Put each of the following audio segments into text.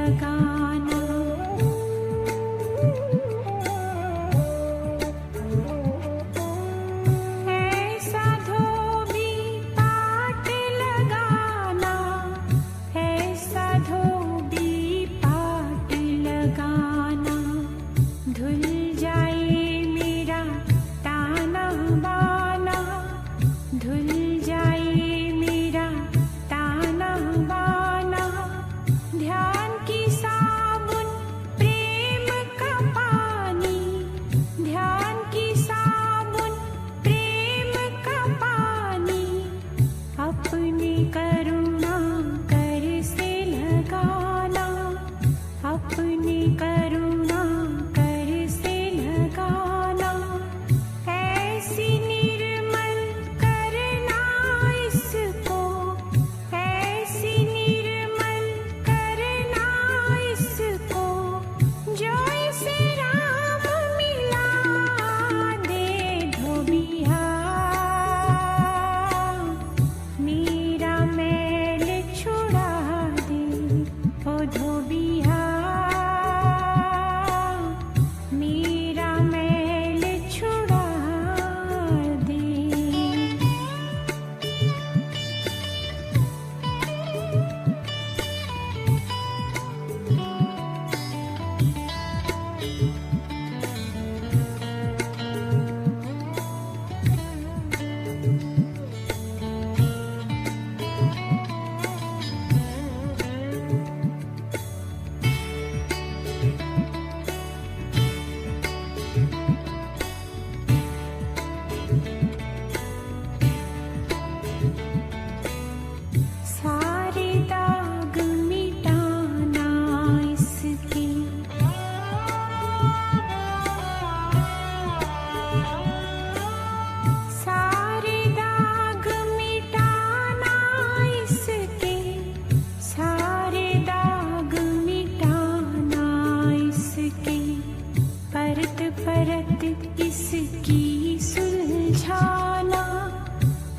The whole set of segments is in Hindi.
लगाना। ऐसा धोबी पाट लगाना, ऐसा धोबी पाट लगाना। धुल जाए मेरा ताना बाना, धुल जाए मेरा ताना बाना। ध्यान की साबुन प्रेम का पानी, ध्यान की साबुन प्रेम का पानी। अपने करुणा कर से लगाना, अपने करुणा कर से लगाना। ऐसी निर्मल करना इसको, ऐसी निर्मल करना इसको। जो इसे राम मिला दे धोबिया, मेरा मैल छुड़ा दे ओ धोबिया, मेरा मैल छुड़ा दे। सारे दाग मिटाना इसके, सारे दाग मिटाना इसके, सारे दाग मिटाना इसके। परत परत इसकी सुलझाना,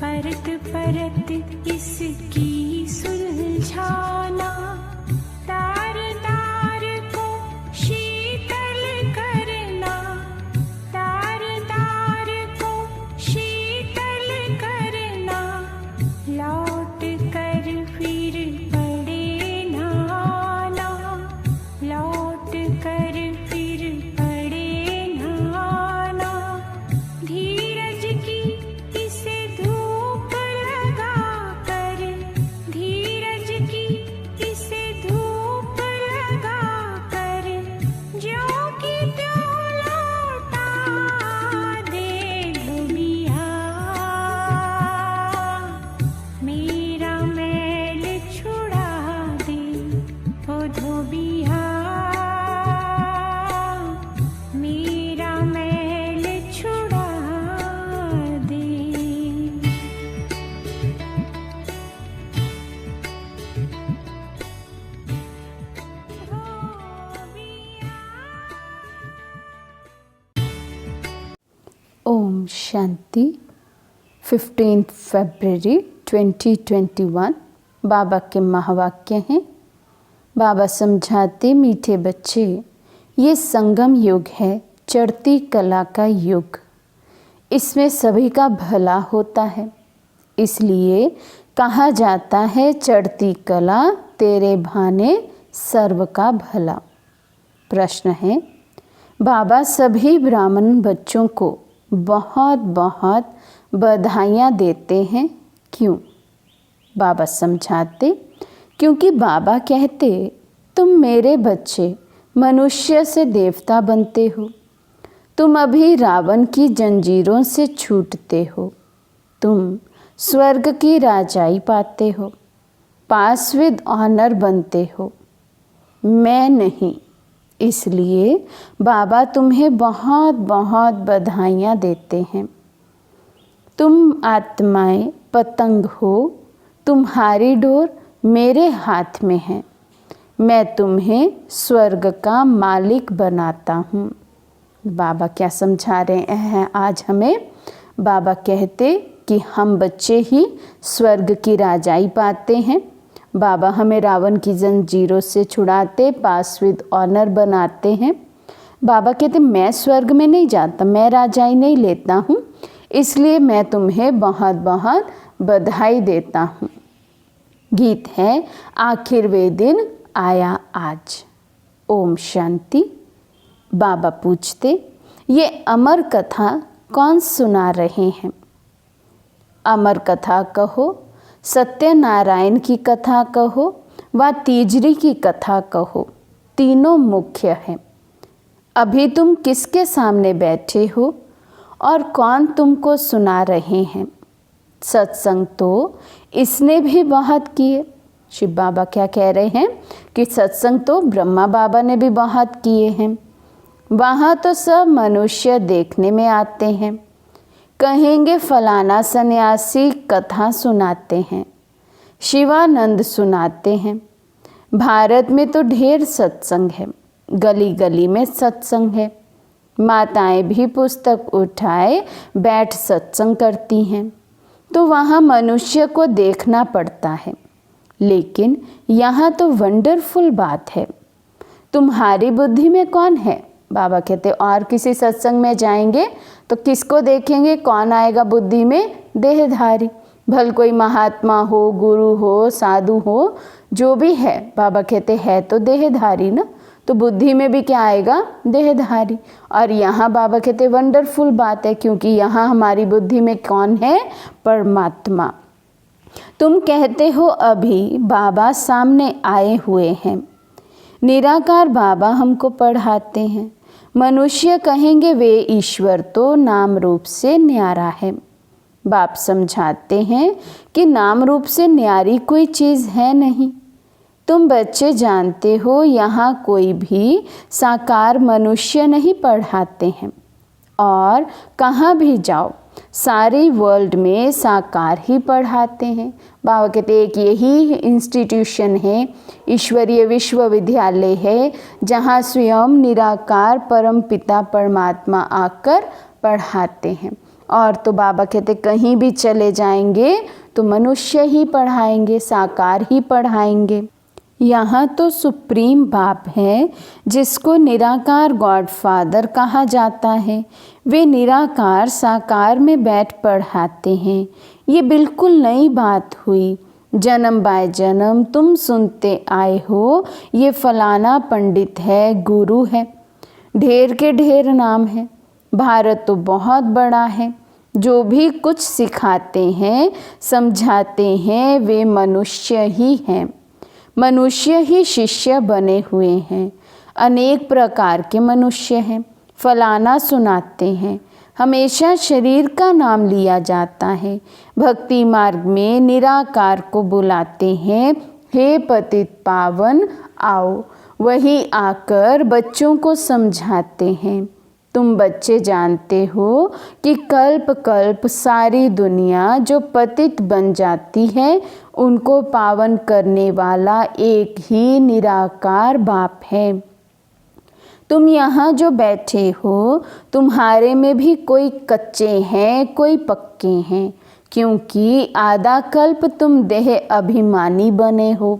परत परत इसकी सुलझाना। तार तार को शीतल करना, तार तार को शीतल करना। लौट कर फिर पड़े ना आना, लौट कर फिर पड़े ना आना। धीरज की इसे धूप लगा कर, धीरज की इसे धूप लगा कर। जो कि त्यों लौटा दे धोबिया, मेरा मैल छुड़ा दे ओ धोबिया, मेरा मैल छुड़ा दे। ओम शांति। 15 फरवरी 2021 बाबा के महावाक्य हैं। बाबा समझाते, मीठे बच्चे, ये संगम युग है, चढ़ती कला का युग। इसमें सभी का भला होता है, इसलिए कहा जाता है चढ़ती कला तेरे भाने सर्व का भला। प्रश्न है, बाबा सभी ब्राह्मण बच्चों को बहुत बहुत बधाइयाँ देते हैं, क्यों? बाबा समझाते, क्योंकि बाबा कहते, तुम मेरे बच्चे मनुष्य से देवता बनते हो, तुम अभी रावण की जंजीरों से छूटते हो, तुम स्वर्ग की राजाई पाते हो, पास विद ऑनर बनते हो, मैं नहीं। इसलिए बाबा तुम्हें बहुत बहुत बधाइयाँ देते हैं। तुम आत्माएं पतंग हो, तुम्हारी डोर मेरे हाथ में है, मैं तुम्हें स्वर्ग का मालिक बनाता हूँ। बाबा क्या समझा रहे हैं आज हमें? बाबा कहते कि हम बच्चे ही स्वर्ग की राजाई पाते हैं बाबा हमें रावण की जंजीरों से छुड़ाते, पास विद ऑनर बनाते हैं। बाबा कहते मैं स्वर्ग में नहीं जाता, मैं राजाई नहीं लेता हूँ, इसलिए मैं तुम्हें बहुत बहुत बधाई देता हूँ। गीत है आखिर वे दिन आया आज। ओम शांति। बाबा पूछते ये अमर कथा कौन सुना रहे हैं? अमर कथा कहो, सत्यनारायण की कथा कहो व तीजरी की कथा कहो, तीनों मुख्य हैं। अभी तुम किसके सामने बैठे हो और कौन तुमको सुना रहे हैं? सत्संग तो इसने भी बहुत किए। शिव बाबा क्या कह रहे हैं कि सत्संग तो ब्रह्मा बाबा ने भी बहुत किए हैं। वहाँ तो सब मनुष्य देखने में आते हैं, कहेंगे फलाना सन्यासी कथा सुनाते हैं, शिवानंद सुनाते हैं। भारत में तो ढेर सत्संग है, गली गली में सत्संग है। माताएं भी पुस्तक उठाए बैठ सत्संग करती हैं, तो वहाँ मनुष्य को देखना पड़ता है। लेकिन यहाँ तो वंडरफुल बात है। तुम्हारी बुद्धि में कौन है? बाबा कहते और किसी सत्संग में जाएंगे तो किसको देखेंगे? कौन आएगा बुद्धि में? देहधारी। भल कोई महात्मा हो, गुरु हो, साधु हो, जो भी है, बाबा कहते है तो देहधारी ना, तो बुद्धि में भी क्या आएगा? देहधारी। और यहाँ बाबा कहते वंडरफुल बात है, क्योंकि यहाँ हमारी बुद्धि में कौन है? परमात्मा। तुम कहते हो अभी बाबा सामने आए हुए हैं, निराकार बाबा हमको पढ़ाते हैं। मनुष्य कहेंगे वे ईश्वर तो नाम रूप से न्यारा है। बाप समझाते हैं कि नाम रूप से न्यारी कोई चीज़ है नहीं। तुम बच्चे जानते हो यहाँ कोई भी साकार मनुष्य नहीं पढ़ाते हैं, और कहाँ भी जाओ सारी वर्ल्ड में साकार ही पढ़ाते हैं। बाबा कहते एक यही इंस्टीट्यूशन है, ईश्वरीय विश्वविद्यालय है, जहाँ स्वयं निराकार परम पिता परमात्मा आकर पढ़ाते हैं। और तो बाबा कहते कहीं भी चले जाएंगे तो मनुष्य ही पढ़ाएंगे, साकार ही पढ़ाएंगे। यहाँ तो सुप्रीम बाप है, जिसको निराकार गॉड फादर कहा जाता है। वे निराकार साकार में बैठ पढ़ाते हैं। ये बिल्कुल नई बात हुई। जन्म बाय जन्म तुम सुनते आए हो ये फलाना पंडित है, गुरु है, ढेर के ढेर नाम है। भारत तो बहुत बड़ा है। जो भी कुछ सिखाते हैं, समझाते हैं, वे मनुष्य ही हैं। मनुष्य ही शिष्य बने हुए हैं। अनेक प्रकार के मनुष्य हैं। फलाना सुनाते हैं, हमेशा शरीर का नाम लिया जाता है। भक्ति मार्ग में निराकार को बुलाते हैं, हे पतित पावन आओ। वही आकर बच्चों को समझाते हैं। तुम बच्चे जानते हो कि कल्प कल्प सारी दुनिया जो पतित बन जाती है, उनको पावन करने वाला एक ही निराकार बाप है। तुम यहाँ जो बैठे हो, तुम्हारे में भी कोई कच्चे हैं, कोई पक्के हैं, क्योंकि आधा कल्प तुम देह अभिमानी बने हो।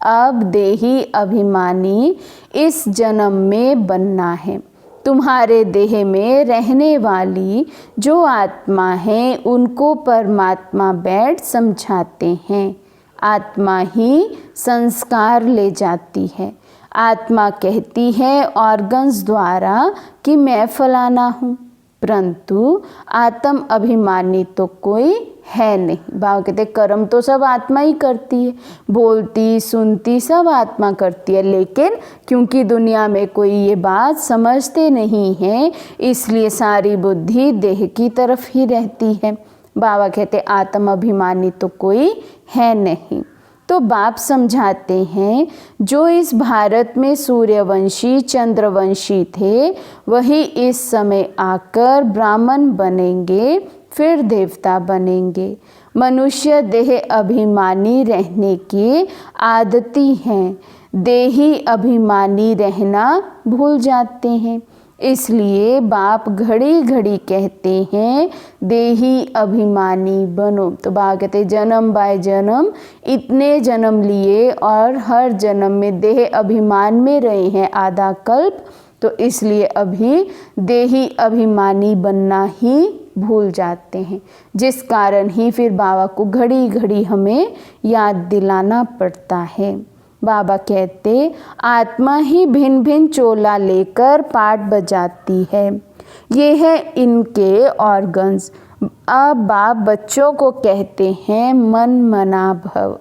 अब देही अभिमानी इस जन्म में बनना है। तुम्हारे देह में रहने वाली जो आत्मा है, उनको परमात्मा बैठ समझाते हैं। आत्मा ही संस्कार ले जाती है। आत्मा कहती है ऑर्गन्स द्वारा कि मैं फलाना हूँ, परंतु आत्म अभिमानी तो कोई है नहीं। बाबा कहते कर्म तो सब आत्मा ही करती है, बोलती सुनती सब आत्मा करती है, लेकिन क्योंकि दुनिया में कोई ये बात समझते नहीं है, इसलिए सारी बुद्धि देह की तरफ ही रहती है। बाबा कहते आत्म अभिमानी तो कोई है नहीं। तो बाप समझाते हैं जो इस भारत में सूर्यवंशी चंद्रवंशी थे, वही इस समय आकर ब्राह्मण बनेंगे, फिर देवता बनेंगे। मनुष्य देह अभिमानी रहने की आदती हैं, देही अभिमानी रहना भूल जाते हैं। इसलिए बाप घड़ी घड़ी कहते हैं देही अभिमानी बनो। तो बाबा कहते जन्म बाय जन्म इतने जन्म लिए और हर जन्म में देह अभिमान में रहे हैं आधा कल्प, तो इसलिए अभी देही अभिमानी बनना ही भूल जाते हैं, जिस कारण ही फिर बाबा को घड़ी घड़ी हमें याद दिलाना पड़ता है। बाबा कहते आत्मा ही भिन्न भिन्न चोला लेकर पाठ बजाती है, ये है इनके ऑर्गन्स। अब बाप बच्चों को कहते हैं मन मना भव।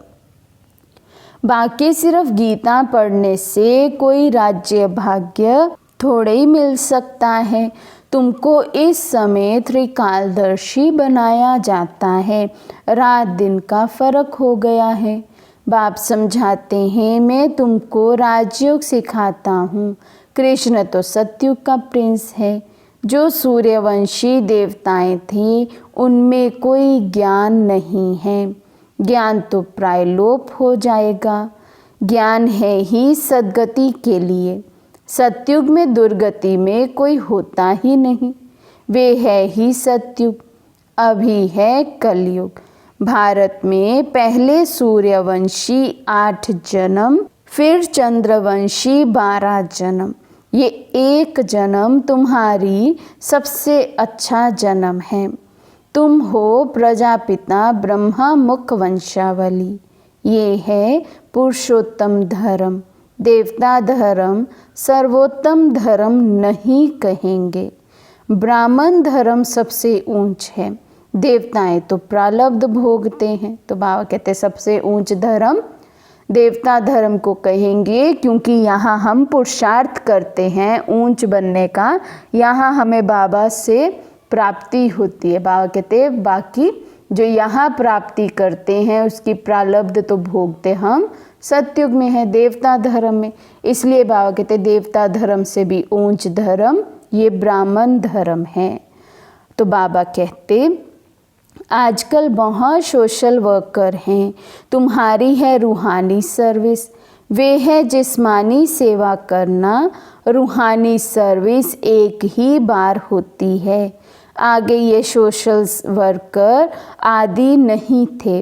बाकी सिर्फ गीता पढ़ने से कोई राज्य भाग्य थोड़े ही मिल सकता है। तुमको इस समय त्रिकालदर्शी बनाया जाता है, रात दिन का फर्क हो गया है। बाप समझाते हैं मैं तुमको राजयोग सिखाता हूँ। कृष्ण तो सतयुग का प्रिंस है। जो सूर्यवंशी देवताएं थी उनमें कोई ज्ञान नहीं है, ज्ञान तो प्राय लोप हो जाएगा। ज्ञान है ही सद्गति के लिए। सतयुग में दुर्गति में कोई होता ही नहीं, वे है ही सतयुग। अभी है कलयुग। भारत में पहले सूर्यवंशी 8 जन्म, फिर चंद्रवंशी 12 जन्म। ये एक जन्म तुम्हारी सबसे अच्छा जन्म है। तुम हो प्रजापिता ब्रह्मा मुख वंशावली। ये है पुरुषोत्तम धर्म। देवता धर्म सर्वोत्तम धर्म नहीं कहेंगे। ब्राह्मण धर्म सबसे ऊंच है, देवताएं तो प्रारब्ध भोगते हैं। तो बाबा कहते सबसे ऊंच धर्म देवता धर्म को कहेंगे, क्योंकि यहाँ हम पुरुषार्थ करते हैं ऊंच बनने का, यहाँ हमें बाबा से प्राप्ति होती है। बाबा कहते बाकी जो यहाँ प्राप्ति करते हैं उसकी प्रारब्ध तो भोगते हम सतयुग में है, देवता धर्म में। इसलिए बाबा कहते देवता धर्म से भी ऊंच धर्म ये ब्राह्मण धर्म है। तो बाबा कहते आजकल बहुत सोशल वर्कर हैं, तुम्हारी है रूहानी सर्विस। वे है जिस्मानी सेवा करना, रूहानी सर्विस एक ही बार होती है। आगे ये सोशल वर्कर आदि नहीं थे।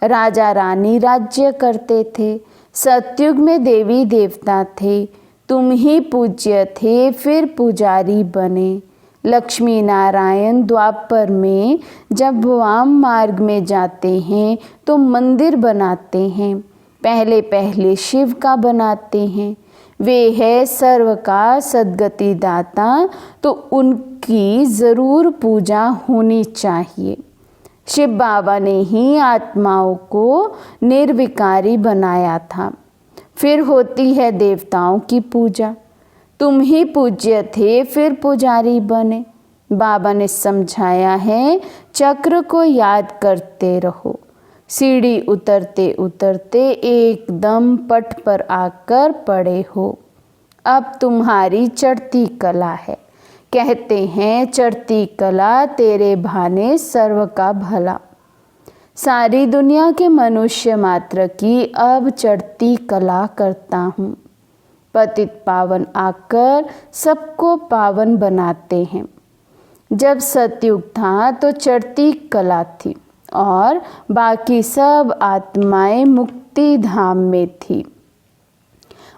राजा रानी राज्य करते थे। सतयुग में देवी देवता थे। तुम ही पूज्य थे, फिर पुजारी बने। लक्ष्मी नारायण द्वापर में जब वाम मार्ग में जाते हैं तो मंदिर बनाते हैं। पहले पहले शिव का बनाते हैं। वे है सर्व का सद्गति दाता, तो उनकी ज़रूर पूजा होनी चाहिए। शिव बाबा ने ही आत्माओं को निर्विकारी बनाया था। फिर होती है देवताओं की पूजा। तुम ही पूज्य थे, फिर पुजारी बने। बाबा ने समझाया है चक्र को याद करते रहो। सीढ़ी उतरते उतरते एकदम पट पर आकर पड़े हो। अब तुम्हारी चढ़ती कला है। कहते हैं चढ़ती कला तेरे भाने सर्व का भला। सारी दुनिया के मनुष्य मात्र की अब चढ़ती कला करता हूँ। पतित पावन आकर सबको पावन बनाते हैं। जब सतयुग था तो चढ़ती कला थी और बाकी सब आत्माएं मुक्ति धाम में थी।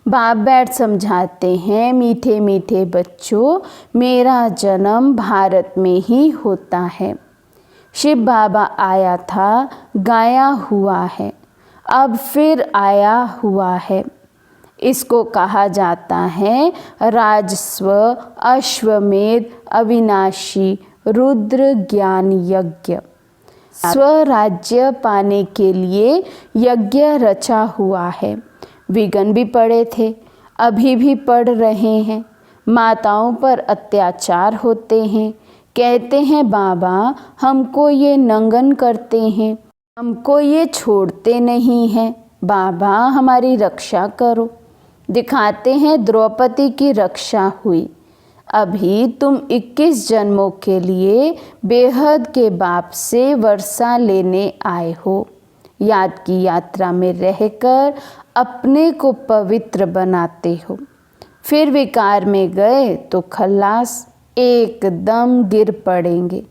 बाप बैठ समझाते हैं मीठे मीठे बच्चों, मेरा जन्म भारत में ही होता है। शिव बाबा आया था, गाया हुआ है, अब फिर आया हुआ है। इसको कहा जाता है राजस्व अश्वमेध अविनाशी रुद्र ज्ञान यज्ञ। स्वराज्य पाने के लिए यज्ञ रचा हुआ है। विघ्न भी पड़े थे, अभी भी पड़ रहे हैं। माताओं पर अत्याचार होते हैं। कहते हैं बाबा हमको ये नंगन करते हैं, हमको ये छोड़ते नहीं हैं। बाबा हमारी रक्षा करो। दिखाते हैं द्रौपदी की रक्षा हुई। अभी तुम 21 जन्मों के लिए बेहद के बाप से वर्षा लेने आए हो। याद की यात्रा में रहकर अपने को पवित्र बनाते हो। फिर विकार में गए तो खल्लास, एकदम गिर पड़ेंगे।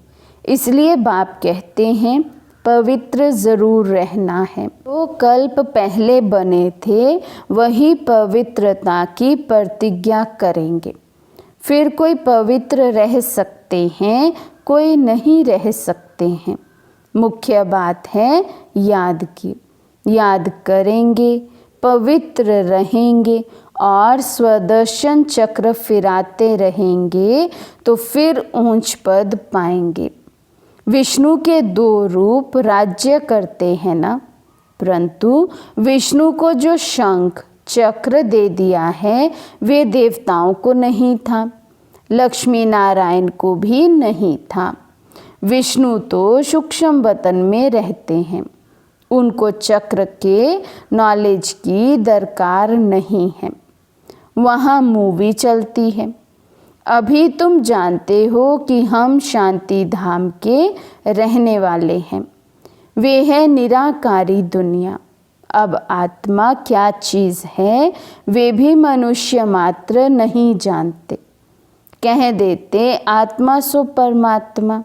इसलिए बाप कहते हैं पवित्र ज़रूर रहना है। तो कल्प पहले बने थे वही पवित्रता की प्रतिज्ञा करेंगे। फिर कोई पवित्र रह सकते हैं, कोई नहीं रह सकते हैं। मुख्य बात है याद की। याद करेंगे, पवित्र रहेंगे और स्वदर्शन चक्र फिराते रहेंगे तो फिर ऊंच पद पाएंगे। विष्णु के 2 रूप राज्य करते हैं ना, परंतु विष्णु को जो शंख चक्र दे दिया है वे देवताओं को नहीं था, लक्ष्मी नारायण को भी नहीं था। विष्णु तो सूक्ष्म वतन में रहते हैं, उनको चक्र के नॉलेज की दरकार नहीं है। वहाँ मूवी चलती है। अभी तुम जानते हो कि हम शांति धाम के रहने वाले हैं। वे है निराकारी दुनिया। अब आत्मा क्या चीज़ है वे भी मनुष्य मात्र नहीं जानते। कह देते आत्मा सो परमात्मा।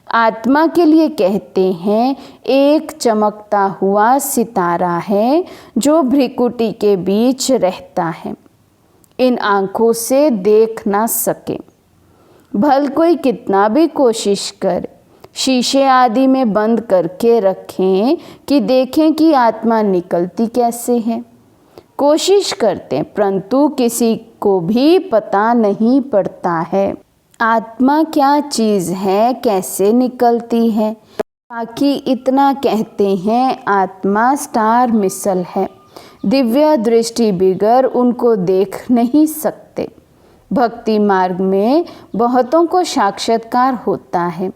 आत्मा के लिए कहते हैं एक चमकता हुआ सितारा है जो भ्रिकुटी के बीच रहता है, इन आँखों से देख ना सके। भल कोई कितना भी कोशिश करे, शीशे आदि में बंद करके रखें कि देखें कि आत्मा निकलती कैसे है। कोशिश करते हैं परंतु किसी को भी पता नहीं पड़ता है आत्मा क्या चीज़ है, कैसे निकलती है। बाकी इतना कहते हैं आत्मा स्टार मिसल है, दिव्य दृष्टि बिगर उनको देख नहीं सकते। भक्ति मार्ग में बहुतों को साक्षात्कार होता है।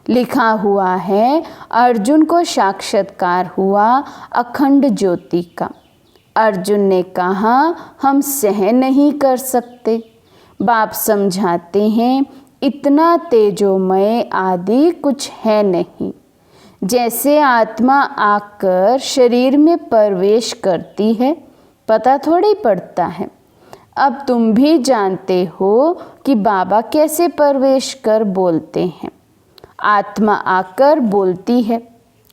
लिखा हुआ है अर्जुन को साक्षात्कार हुआ अखंड ज्योति का। अर्जुन ने कहा हम सहन नहीं कर सकते। बाप समझाते हैं इतना तेजोमय आदि कुछ है नहीं। जैसे आत्मा आकर शरीर में प्रवेश करती है, पता थोड़ी पड़ता है। अब तुम भी जानते हो कि बाबा कैसे प्रवेश कर बोलते हैं। आत्मा आकर बोलती है,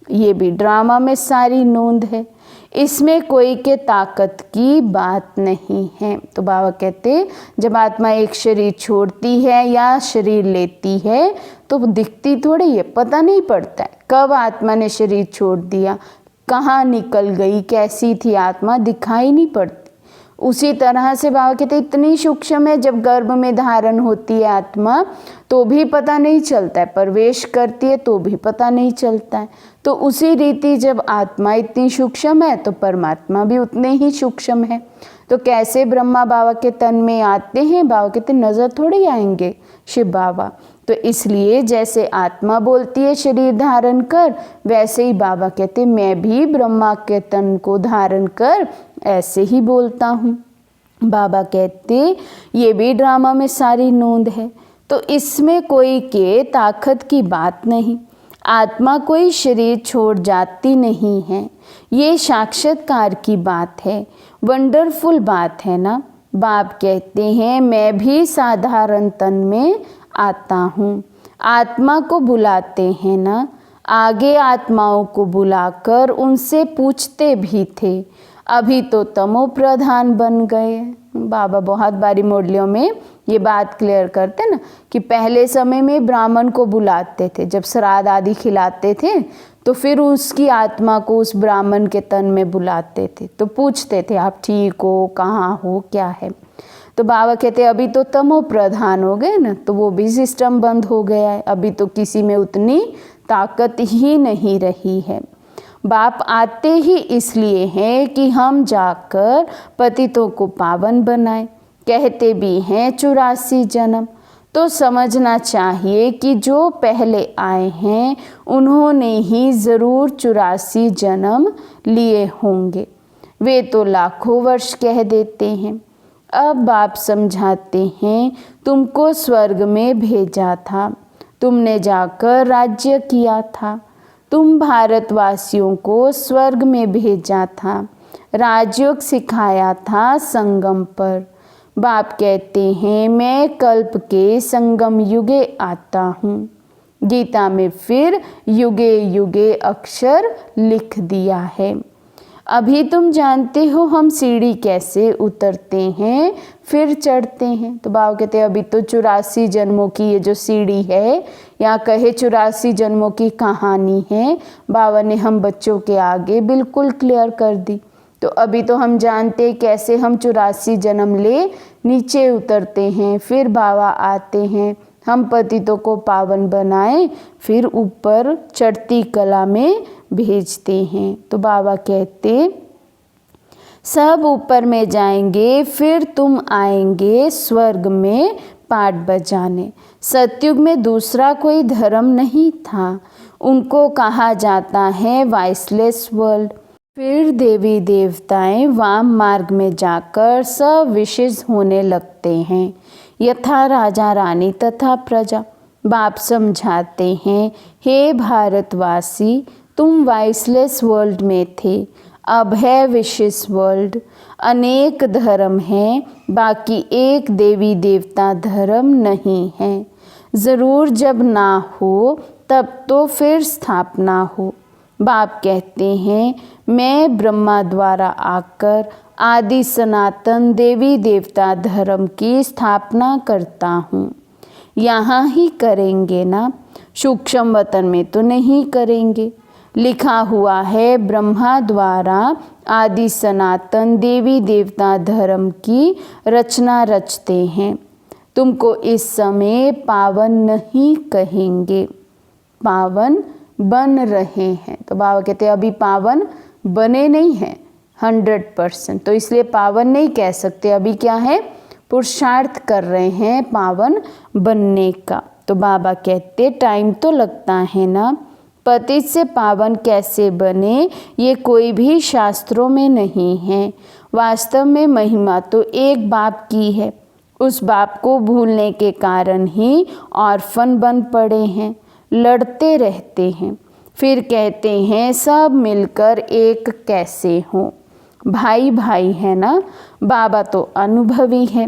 ये भी ड्रामा में सारी नोंद है, इसमें कोई के ताकत की बात नहीं है। तो बाबा कहते जब आत्मा एक शरीर छोड़ती है या शरीर लेती है तो दिखती थोड़ी है, पता नहीं पड़ता है कब आत्मा ने शरीर छोड़ दिया, कहाँ निकल गई, कैसी थी आत्मा, दिखाई नहीं पड़ती। उसी तरह से बाबा कहते इतनी सूक्ष्म है, जब गर्भ में धारण होती है आत्मा तो भी पता नहीं चलता है, प्रवेश करती है तो भी पता नहीं चलता है। तो उसी रीति जब आत्मा इतनी सूक्ष्म है तो परमात्मा भी उतने ही सूक्ष्म है। तो कैसे ब्रह्मा बाबा के तन में आते हैं, बाबा कहते नज़र थोड़ी आएंगे शिव बाबा। तो इसलिए जैसे आत्मा बोलती है शरीर धारण कर, वैसे ही बाबा कहते मैं भी ब्रह्मा के तन को धारण कर ऐसे ही बोलता हूँ। बाबा कहते ये भी ड्रामा में सारी नोंद है, तो इसमें कोई के ताकत की बात नहीं। आत्मा कोई शरीर छोड़ जाती नहीं है, ये साक्षात्कार की बात है, वंडरफुल बात है ना। बाप कहते हैं मैं भी साधारण तन में आता हूँ। आत्मा को बुलाते हैं ना, आगे आत्माओं को बुलाकर उनसे पूछते भी थे, अभी तो तमो प्रधान बन गए। बाबा बहुत बारी मुरलियों में ये बात क्लियर करते ना कि पहले समय में ब्राह्मण को बुलाते थे, जब श्राद्ध आदि खिलाते थे तो फिर उसकी आत्मा को उस ब्राह्मण के तन में बुलाते थे, तो पूछते थे आप ठीक हो, कहाँ हो, क्या है। तो बाबा कहते अभी तो तमो प्रधान हो गए ना, तो वो भी सिस्टम बंद हो गया है, अभी तो किसी में उतनी ताकत ही नहीं रही है। बाप आते ही इसलिए हैं कि हम जाकर पतितों को पावन बनाएं। कहते भी हैं 84 जन्म, तो समझना चाहिए कि जो पहले आए हैं उन्होंने ही ज़रूर 84 जन्म लिए होंगे। वे तो लाखों वर्ष कह देते हैं। अब बाप समझाते हैं तुमको स्वर्ग में भेजा था, तुमने जाकर राज्य किया था, तुम भारतवासियों को स्वर्ग में भेजा था, राजयोग सिखाया था संगम पर। बाप कहते हैं मैं कल्प के संगम युगे आता हूँ। गीता में फिर युगे युगे अक्षर लिख दिया है। अभी तुम जानते हो हम सीढ़ी कैसे उतरते हैं फिर चढ़ते हैं। तो बाबा कहते हैं अभी तो 84 जन्मों की ये जो सीढ़ी है, या कहे 84 जन्मों की कहानी है, बाबा ने हम बच्चों के आगे बिल्कुल क्लियर कर दी। तो अभी तो हम जानते हैं कैसे हम 84 जन्म ले नीचे उतरते हैं, फिर बाबा आते हैं, हम पतितों को पावन बनाए, फिर ऊपर चढ़ती कला में भेजते हैं। तो बाबा कहते सब ऊपर में जाएंगे, फिर तुम आएंगे स्वर्ग में पाट बजाने। सतयुग में दूसरा कोई धर्म नहीं था, उनको कहा जाता है वाइसलेस वर्ल्ड। फिर देवी देवताएं वाम मार्ग में जाकर सब विशेष होने लगते हैं, यथा राजा रानी तथा प्रजा। बाप समझाते हैं हे भारतवासी, तुम वाइसलेस वर्ल्ड में थे, अब है विशेष वर्ल्ड। अनेक धर्म हैं, बाकी एक देवी देवता धर्म नहीं है। ज़रूर जब ना हो तब तो फिर स्थापना हो। बाप कहते हैं मैं ब्रह्मा द्वारा आकर आदि सनातन देवी देवता धर्म की स्थापना करता हूँ। यहाँ ही करेंगे ना, सूक्ष्म वतन में तो नहीं करेंगे। लिखा हुआ है ब्रह्मा द्वारा आदि सनातन देवी देवता धर्म की रचना रचते हैं। तुमको इस समय पावन नहीं कहेंगे, पावन बन रहे हैं। तो बाबा कहते हैं अभी पावन बने नहीं हैं 100%, तो इसलिए पावन नहीं कह सकते। अभी क्या है, पुरुषार्थ कर रहे हैं पावन बनने का। तो बाबा कहते टाइम तो लगता है ना, पतित से पावन कैसे बने ये कोई भी शास्त्रों में नहीं है। वास्तव में महिमा तो एक बाप की है, उस बाप को भूलने के कारण ही ऑर्फन बन पड़े हैं, लड़ते रहते हैं। फिर कहते हैं सब मिलकर एक कैसे हों, भाई भाई है ना। बाबा तो अनुभवी है,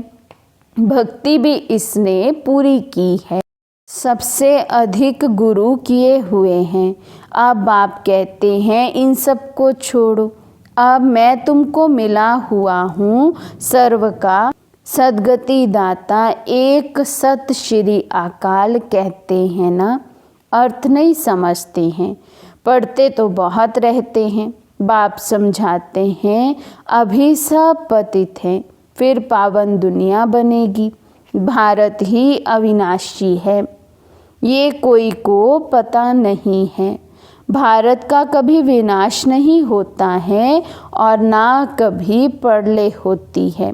भक्ति भी इसने पूरी की है, सबसे अधिक गुरु किए हुए हैं। अब बाप कहते हैं इन सब को छोड़ो, अब मैं तुमको मिला हुआ हूँ सर्व का सद्गति दाता, एक सत श्री अकाल कहते हैं ना। अर्थ नहीं समझते हैं, पढ़ते तो बहुत रहते हैं। बाप समझाते हैं अभी सब पतित हैं, फिर पावन दुनिया बनेगी। भारत ही अविनाशी है, ये कोई को पता नहीं है। भारत का कभी विनाश नहीं होता है और ना कभी प्रलय होती है।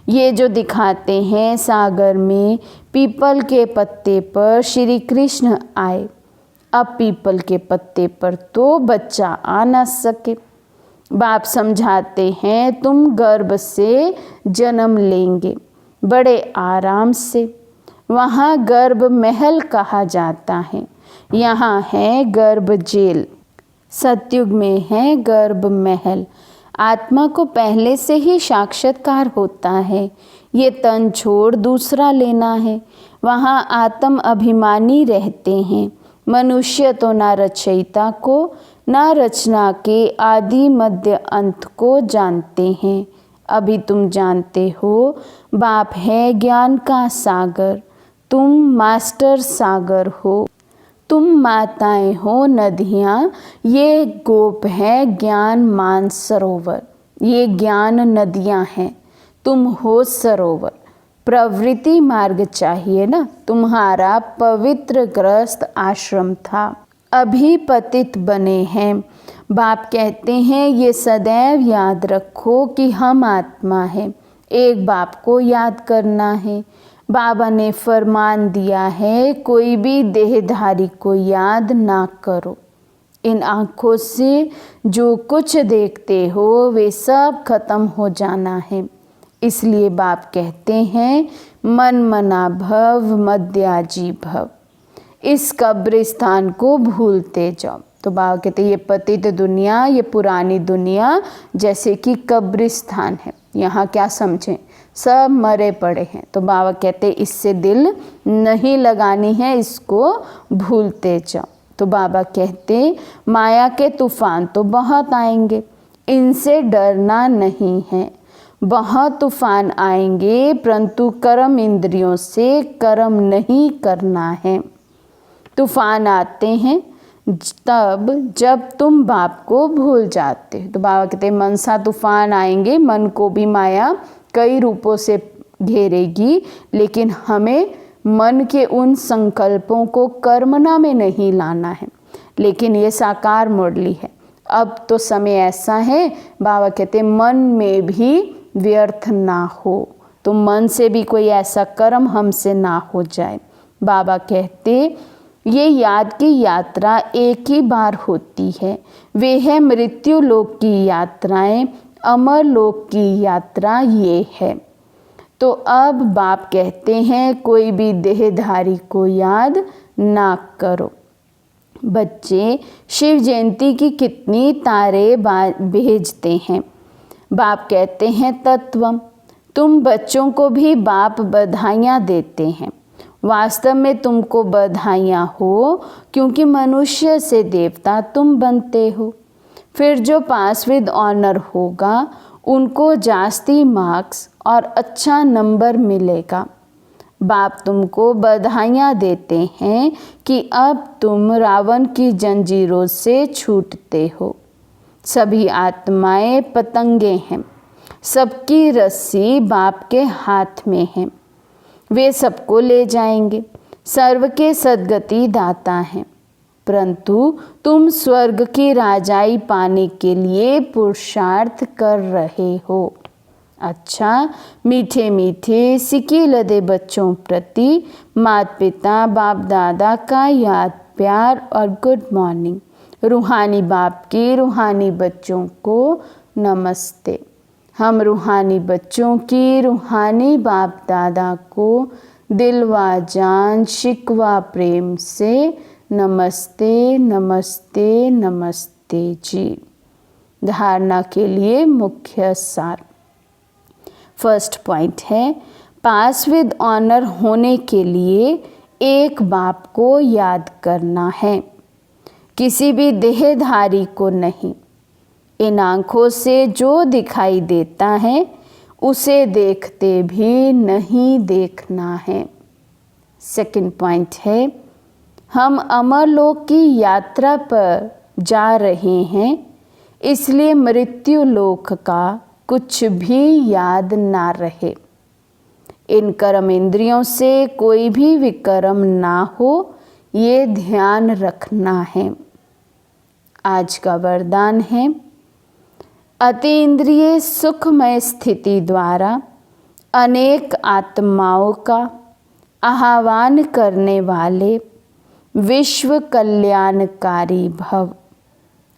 ये जो दिखाते हैं सागर में पीपल के पत्ते पर श्री कृष्ण आए, अब पीपल के पत्ते पर तो बच्चा आ ना सके। बाप समझाते हैं तुम गर्भ से जन्म लेंगे बड़े आराम से, वहाँ गर्भ महल कहा जाता है, यहाँ है गर्भ जेल। सतयुग में है गर्भ महल। आत्मा को पहले से ही साक्षात्कार होता है, ये तन छोड़ दूसरा लेना है। वहाँ आत्म अभिमानी रहते हैं। मनुष्य तो ना रचयिता को ना रचना के आदि मध्य अंत को जानते हैं। अभी तुम जानते हो बाप है ज्ञान का सागर, तुम मास्टर सागर हो। तुम माताएं हो नदियाँ, ये गोप है ज्ञान मान सरोवर। ये ज्ञान नदियाँ हैं, तुम हो सरोवर। प्रवृत्ति मार्ग चाहिए ना, तुम्हारा पवित्र ग्रस्त आश्रम था, अभी पतित बने हैं। बाप कहते हैं ये सदैव याद रखो कि हम आत्मा है, एक बाप को याद करना है। बाबा ने फरमान दिया है कोई भी देहधारी को याद ना करो। इन आँखों से जो कुछ देखते हो वे सब खत्म हो जाना है। इसलिए बाप कहते हैं मन मना भव मध्याजी भव, इस कब्रिस्तान को भूलते जाओ। तो बाबा कहते हैं ये पतित दुनिया, ये पुरानी दुनिया जैसे कि कब्रिस्तान है। यहाँ क्या समझें, सब मरे पड़े हैं। तो बाबा कहते इससे दिल नहीं लगानी है, इसको भूलते जाओ। तो बाबा कहते माया के तूफान तो बहुत आएंगे, इनसे डरना नहीं है। बहुत तूफान आएंगे, परंतु कर्म इंद्रियों से कर्म नहीं करना है। तूफान आते हैं तब जब तुम बाप को भूल जाते हो। तो बाबा कहते मनसा तूफान आएंगे, मन को भी माया कई रूपों से घेरेगी, लेकिन हमें मन के उन संकल्पों को कर्मना में नहीं लाना है। लेकिन ये साकार मुरली है। अब तो समय ऐसा है, बाबा कहते मन में भी व्यर्थ ना हो, तो मन से भी कोई ऐसा कर्म हमसे ना हो जाए। बाबा कहते ये याद की यात्रा एक ही बार होती है, वे है मृत्यु लोक की यात्राएं, अमर लोक की यात्रा ये है। तो अब बाप कहते हैं कोई भी देहधारी को याद ना करो। बच्चे शिव जयंती की कितनी तारे भेजते हैं। बाप कहते हैं तत्वम, तुम बच्चों को भी बाप बधाइयाँ देते हैं। वास्तव में तुमको बधाइयाँ हो, क्योंकि मनुष्य से देवता तुम बनते हो। फिर जो पास विद ऑनर होगा उनको जास्ती मार्क्स और अच्छा नंबर मिलेगा। बाप तुमको बधाइयाँ देते हैं कि अब तुम रावण की जंजीरों से छूटते हो। सभी आत्माएं पतंगे हैं, सबकी रस्सी बाप के हाथ में है, वे सबको ले जाएंगे। सर्व के सद्गति दाता हैं, परंतु तुम स्वर्ग की राजाई पाने के लिए पुरुषार्थ कर रहे हो। अच्छा, मीठे मीठे सिकी लदे बच्चों प्रति माता पिता बाप दादा का याद प्यार और गुड मॉर्निंग। रूहानी बाप की रूहानी बच्चों को नमस्ते। हम रूहानी बच्चों की रूहानी बाप दादा को दिलवा जान शिकवा प्रेम से नमस्ते नमस्ते नमस्ते जी। धारणा के लिए मुख्य सार। फर्स्ट पॉइंट है, पास विद ऑनर होने के लिए एक बाप को याद करना है, किसी भी देहधारी को नहीं। इन आँखों से जो दिखाई देता है उसे देखते भी नहीं देखना है। सेकंड पॉइंट है, हम अमरलोक की यात्रा पर जा रहे हैं, इसलिए मृत्यु लोक का कुछ भी याद ना रहे। इन कर्म इंद्रियों से कोई भी विकर्म ना हो, ये ध्यान रखना है। आज का वरदान है, अतीन्द्रिय सुखमय स्थिति द्वारा अनेक आत्माओं का आह्वान करने वाले विश्व कल्याणकारी भव।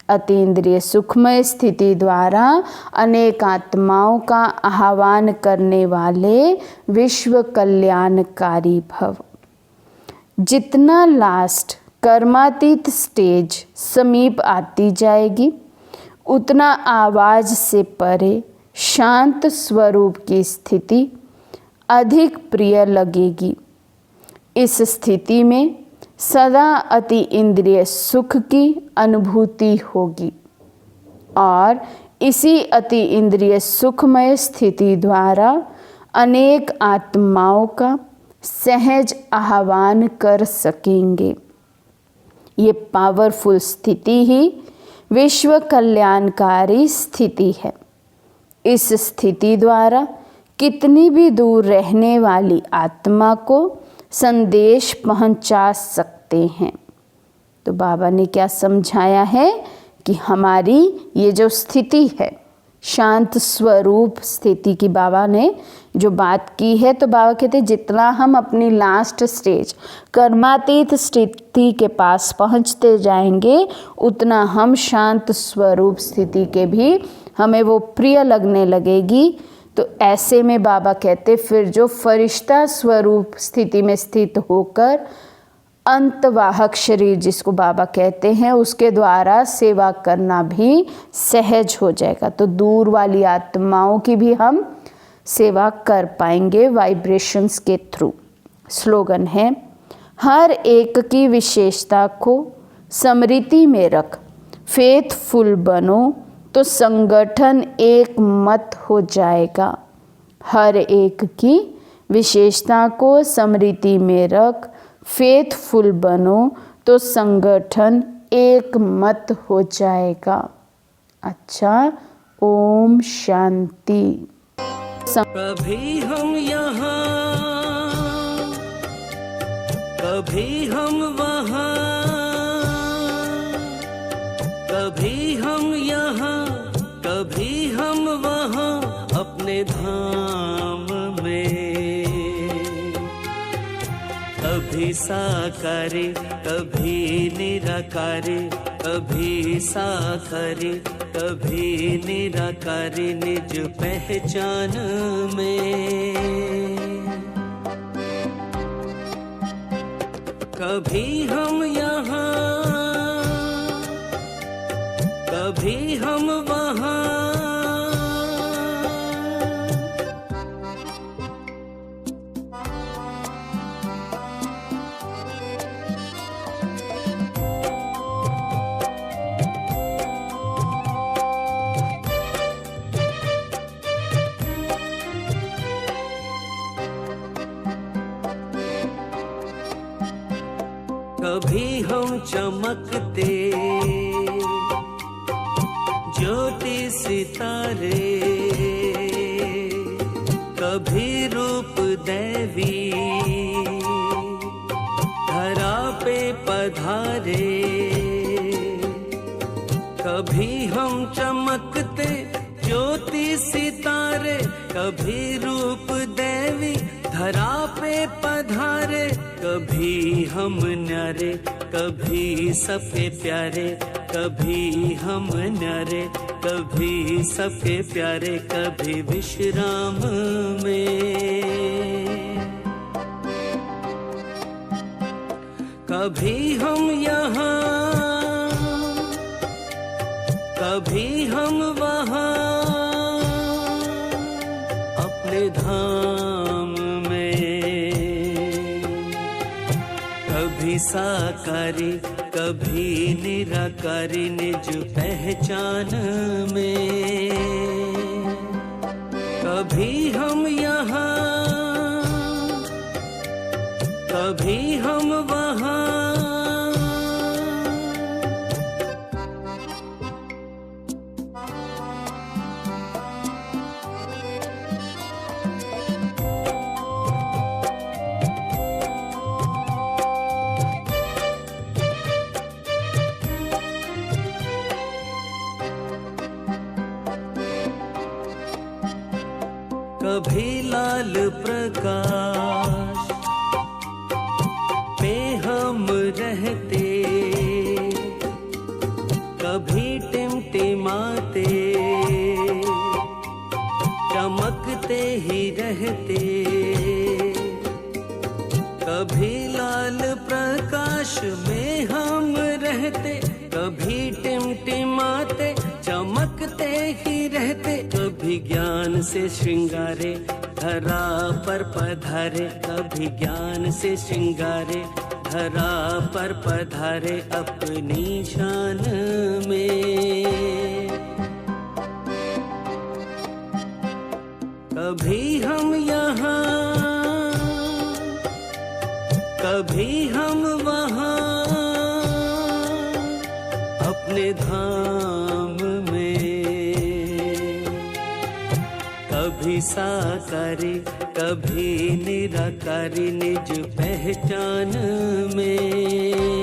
अतीन्द्रिय सुखमय स्थिति द्वारा अनेक आत्माओं का आह्वान करने वाले विश्व कल्याणकारी भव। जितना लास्ट कर्मातीत स्टेज समीप आती जाएगी, उतना आवाज़ से परे शांत स्वरूप की स्थिति अधिक प्रिय लगेगी। इस स्थिति में सदा अति इंद्रिय सुख की अनुभूति होगी और इसी अति इंद्रिय सुखमय स्थिति द्वारा अनेक आत्माओं का सहज आह्वान कर सकेंगे। ये पावरफुल स्थिति ही विश्व कल्याणकारी स्थिति है। इस स्थिति द्वारा कितनी भी दूर रहने वाली आत्मा को संदेश पहुंचा सकते हैं। तो बाबा ने क्या समझाया है कि हमारी ये जो स्थिति है, शांत स्वरूप स्थिति की बाबा ने जो बात की है, तो बाबा कहते जितना हम अपनी लास्ट स्टेज कर्मातीत स्थिति के पास पहुंचते जाएंगे, उतना हम शांत स्वरूप स्थिति के भी हमें वो प्रिय लगने लगेगी। तो ऐसे में बाबा कहते फिर जो फरिश्ता स्वरूप स्थिति में स्थित होकर अंतवाहक शरीर जिसको बाबा कहते हैं, उसके द्वारा सेवा करना भी सहज हो जाएगा। तो दूर वाली आत्माओं की भी हम सेवा कर पाएंगे वाइब्रेशंस के थ्रू। स्लोगन है, हर एक की विशेषता को स्मृति में रख, फेथफुल बनो तो संगठन एक मत हो जाएगा। हर एक की विशेषता को स्मृति में रख, फेथफुल बनो तो संगठन एक मत हो जाएगा। अच्छा, ओम शांति। कभी हम यहाँ, कभी हम वहाँ, कभी हम यहाँ, कभी हम वहाँ, अपने धाम में। कभी साकारे, कभी निराकारे, कभी साकारे, कभी निराकारे, निज पहचान में। कभी हम यहाँ, कभी हम वहाँ, कभी हम चमकते ज्योति सितारे, कभी रूप दैवी धरा पे पधारे। कभी हम चमकते ज्योति सितारे, कभी रूप दैवी धरा पे पधारे। कभी हम न्यारे, कभी सबके प्यारे, कभी हम न्यारे, कभी सबके प्यारे, कभी विश्राम में। कभी हम यहाँ, कभी हम वहाँ, अपने धाम में। कभी साकारी, कभी निराकारी, निज पहचान में। कभी हम यहाँ, कभी हम वहाँ, कभी लाल प्रकाश पे हम रहते, कभी टिमटिमाते चमकते ही रहते। कभी लाल प्रकाश में हम रहते, कभी टिमटिमाते चमकते ही रहते। कभी ज्ञान से श्रृंगारे धरा पर पधारे, कभी ज्ञान से श्रृंगारे धरा पर पधारे, अपनी शान में। कभी हम यहाँ, कभी हम वहाँ, अपने धाम में। कभी साकारी, कभी निराकारी, निज पहचान में।